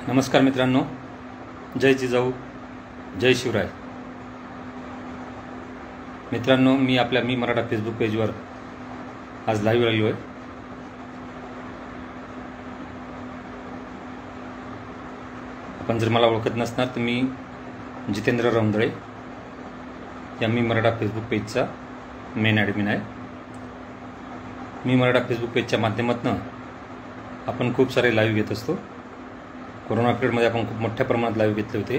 नमस्कार मित्रांनो, जय जिजाऊ, जय शिवराय. मित्रांनो, मी मराठा फेसबुक पेजवर आज लाईव्ह आलो आहे. आपण जर मला ओळखत नसणार तर मी जितेंद्र रौंदळे या मी मराठा फेसबुक पेजचा मेन ॲडमिन आहे. मी मराठा फेसबुक पेजच्या माध्यमातून आपण खूप सारे लाईव्ह घेत असतो. कोरोना पिरियडमध्ये आपण खूप मोठ्या प्रमाणात लाईव्ह घेतले होते,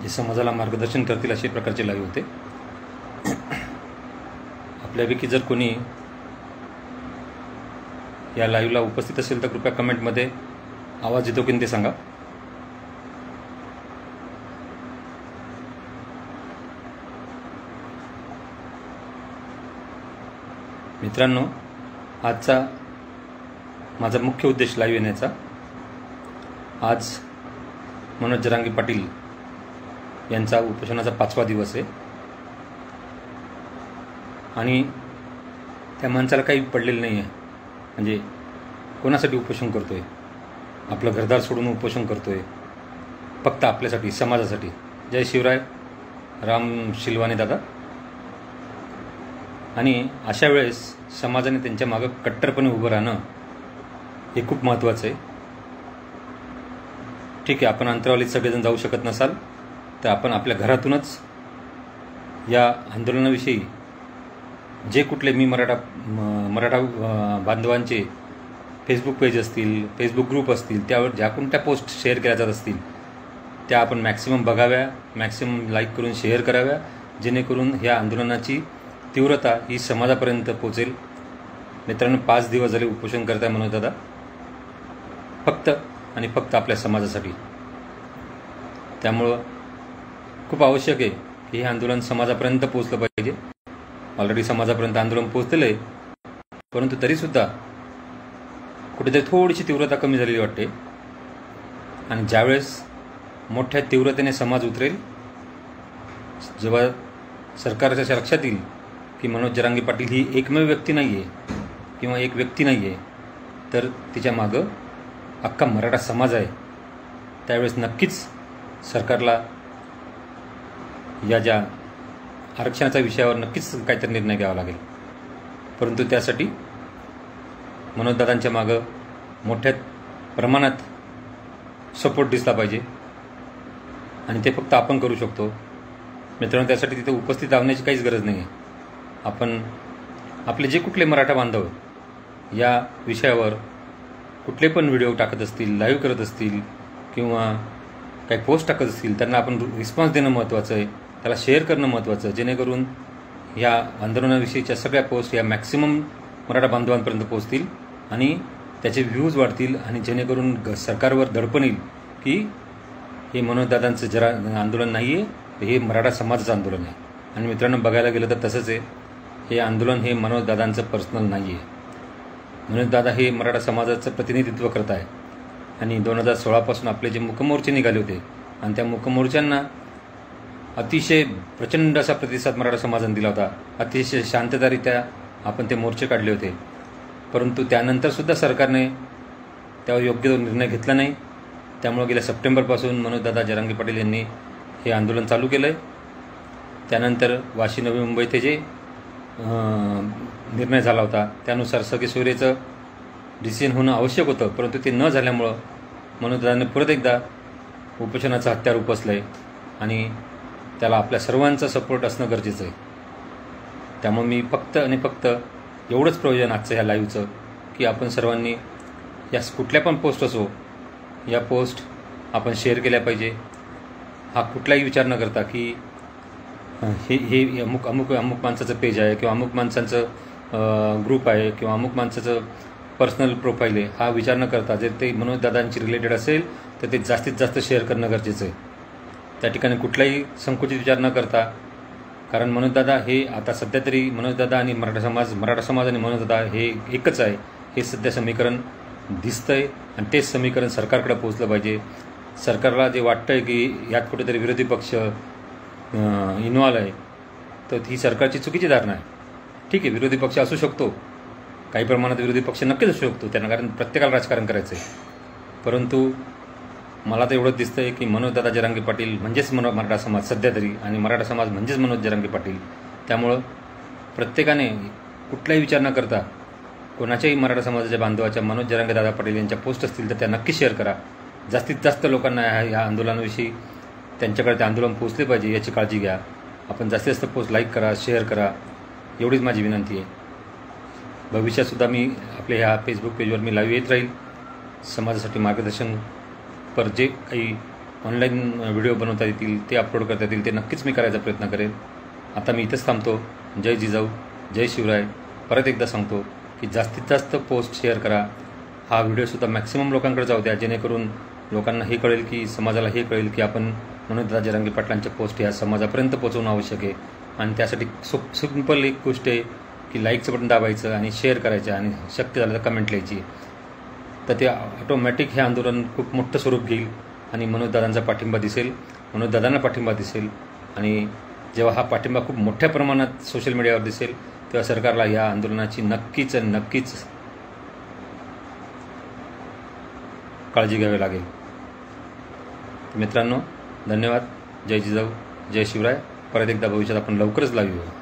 जे समाजाला मार्गदर्शन करतील असे प्रकारचे लाईव्ह होते. आपल्यापैकी जर कोणी या लाईव्हला उपस्थित असेल तर कृपया कमेंटमध्ये आवाज येतो की ते सांगा. मित्रांनो, आजचा माझा मुख्य उद्देश लाईव्ह येण्याचा, आज मनोज जरांगे पाटील यांचा उपोषणाचा 5वा दिवस आहे आणि त्या माणसाला काही पडलेलं नाही आहे. म्हणजे कोणासाठी उपोषण करतोय? आपलं घरदार सोडून उपोषण करतोय फक्त आपल्यासाठी, समाजासाठी. जय शिवराय, राम शिलवाने दादा. आणि अशा वेळेस समाजाने त्यांच्या मागं कट्टरपणे उभं राहणं हे खूप महत्त्वाचं आहे. ठीक आहे, आपण अंतरावलीत सगळेजण जाऊ शकत नसाल तर आपण आपल्या घरातूनच या आंदोलनाविषयी जे कुठले मराठा बांधवांचे फेसबुक पेज असतील, फेसबुक ग्रुप असतील, त्यावर ज्या कोणत्या पोस्ट शेअर केल्या जात असतील त्या आपण मॅक्सिमम बघाव्या, मॅक्सिमम लाईक करून शेअर कराव्या, जेणेकरून ह्या आंदोलनाची तीव्रता ही समाजापर्यंत पोचेल. मित्रांनो, 5 दिवस झाले उपोषण करताय मनोज दादा, फक्त आणि फक्त आपल्या समाजासाठी. त्यामुळं खूप आवश्यक आहे की हे आंदोलन समाजापर्यंत पोचलं पाहिजे. ऑलरेडी समाजापर्यंत आंदोलन पोचलेलं आहे, परंतु तरीसुद्धा कुठेतरी थोडीशी तीव्रता कमी झालेली वाटते. आणि ज्यावेळेस मोठ्या तीव्रतेने समाज उतरेल, जेव्हा सरकारच्या लक्षात येईल की मनोज जरांगे पाटील ही एकमेव व्यक्ती नाही आहे किंवा एक व्यक्ती नाही आहे, तर तिच्या मागं अख्खा मराठा समाज आहे, त्यावेळेस नक्कीच सरकारला या ज्या आरक्षणाच्या विषयावर नक्कीच काहीतरी निर्णय घ्यावा लागेल. परंतु त्यासाठी मनोजदादांच्या मागं मोठ्या प्रमाणात सपोर्ट दिसला पाहिजे आणि ते फक्त आपण करू शकतो. मित्रांनो, त्यासाठी तिथे उपस्थित राहण्याची काहीच गरज नाही आहे. आपण आपले जे कुठले मराठा बांधव या विषयावर कुठले पण व्हिडिओ टाकत असतील, लाईव्ह करत असतील किंवा काही पोस्ट टाकत असतील, त्यांना आपण रिस्पॉन्स देणं महत्त्वाचं आहे, त्याला शेअर करणं महत्त्वाचं आहे, जेणेकरून या आंदोलनाविषयीच्या सगळ्या पोस्ट या मॅक्सिमम मराठा बांधवांपर्यंत पोहोचतील आणि त्याचे व्ह्यूज वाढतील आणि जेणेकरून सरकारवर दडपण येईल की हे मनोजदादांचं आंदोलन नाही आहे, हे मराठा समाजाचं आंदोलन आहे. आणि मित्रांनो, बघायला गेलं तर तसंच आहे. हे आंदोलन हे मनोजदादांचं पर्सनल नाही आहे. मनोजदादा हे मराठा समाजाचं प्रतिनिधित्व करत आहे आणि 2016 आपले जे मूकमोर्चे निघाले होते आणि त्या मूकमोर्च्यांना अतिशय प्रचंड असा प्रतिसाद मराठा समाजाने दिला होता. अतिशय शांततारित्या आपण ते मोर्चे काढले होते. परंतु त्यानंतरसुद्धा सरकारने त्यावर योग्य निर्णय घेतला नाही. त्यामुळे गेल्या सप्टेंबरपासून मनोजदादा जरांगे पाटील यांनी हे आंदोलन चालू केलं आहे. त्यानंतर वाशी नवी मुंबई ते जे निर्णय झाला होता त्यानुसार सगळे सोयरेचं डिसिजन होणं आवश्यक होतं, परंतु ते न झाल्यामुळं मनोजदादांनी परत एकदा उपोषणाचं हत्यार उपसलं आहे आणि त्याला आपल्या सर्वांचा सपोर्ट असणं गरजेचं आहे. त्यामुळे मी फक्त आणि फक्त एवढंच प्रयोजन आजचं ह्या लाईव्हचं की आपण सर्वांनी या कुठल्या पण पोस्ट असो, या पोस्ट आपण शेअर केल्या पाहिजे. हा कुठलाही विचार न करता की हे अमुक माणसाचं पेज आहे किंवा अमुक माणसांचं ग्रुप आहे किंवा अमुक माणसाचं पर्सनल प्रोफाईल आहे, हा विचार न करता जर ते मनोजदादांची रिलेटेड असेल तर ते जास्तीत जास्त शेअर करणं गरजेचं आहे. त्या ठिकाणी कुठलाही संकुचित विचार न करता, कारण मनोजदादा हे आता सध्या तरी मनोजदादा आणि मराठा समाज आणि मनोजदादा हे एकच आहे, हे सध्या समीकरण दिसतंय आणि तेच समीकरण सरकारकडे पोहोचलं पाहिजे. सरकारला जे वाटतं आहे की यात कुठेतरी विरोधी पक्ष इन्व्हॉल्व आहे, तर ही सरकारची चुकीची धारणा आहे. ठीक आहे, विरोधी पक्ष असू शकतो, काही प्रमाणात विरोधी पक्ष नक्कीच असू शकतो त्यांना, कारण प्रत्येकाला राजकारण करायचं आहे. परंतु मला तर एवढं दिसतंय की मनोजदादा जरांगे पाटील म्हणजेच मराठा समाज सध्या तरी, आणि मराठा समाज म्हणजेच मनोज जरांगे पाटील. त्यामुळं प्रत्येकाने कुठलाही विचार न करता कोणाच्याही मराठा समाजाच्या बांधवाच्या मनोज जरांगे दादा पाटील यांच्या पोस्ट असतील तर त्या नक्की शेअर करा. जास्तीत जास्त लोकांना या आंदोलनाविषयी त्यांच्याकडे ते आंदोलन पोहोचले पाहिजे याची काळजी घ्या. आपण जास्तीत जास्त पोस्ट लाईक करा, शेअर करा, एवढीच माझी विनंती आहे. भविष्यातसुद्धा मी आपल्या ह्या फेसबुक पेजवर मी लाईव्ह येत राहील. समाजासाठी मार्गदर्शन पर जे काही ऑनलाईन व्हिडिओ बनवता येतील ते अपलोड करता येतील ते नक्कीच मी करायचा प्रयत्न करेन. आता मी इथंच थांबतो. जय जिजाऊ, जय शिवराय. परत एकदा सांगतो की जास्तीत जास्त पोस्ट शेअर करा. हा व्हिडिओसुद्धा मॅक्सिमम लोकांकडे जाऊ द्या, जेणेकरून लोकांना हे कळेल की समाजाला हे कळेल की आपण मनोजदादा जरांगे पाटलांच्या पोस्ट ह्या समाजापर्यंत पोहोचवणं आवश्यक आहे. आणि त्यासाठी सिंपल एक गोष्ट आहे की लाईकचं बटन दाबायचं आणि शेअर करायचं आणि शक्य झालं तर कमेंट लिहायची. तर ते ऑटोमॅटिक हे आंदोलन खूप मोठं स्वरूप घेईल आणि मनोजदादांचा पाठिंबा दिसेल, मनोजदादांना पाठिंबा दिसेल. आणि जेव्हा हा पाठिंबा खूप मोठ्या प्रमाणात सोशल मीडियावर दिसेल तेव्हा सरकारला या आंदोलनाची नक्कीच काळजी घ्यावी लागेल. मित्रांनो, धन्यवाद. जय जिजाऊ, जय शिवराय. परत एकदा भविष्यात आपण लवकरच लाईव्ह येऊ.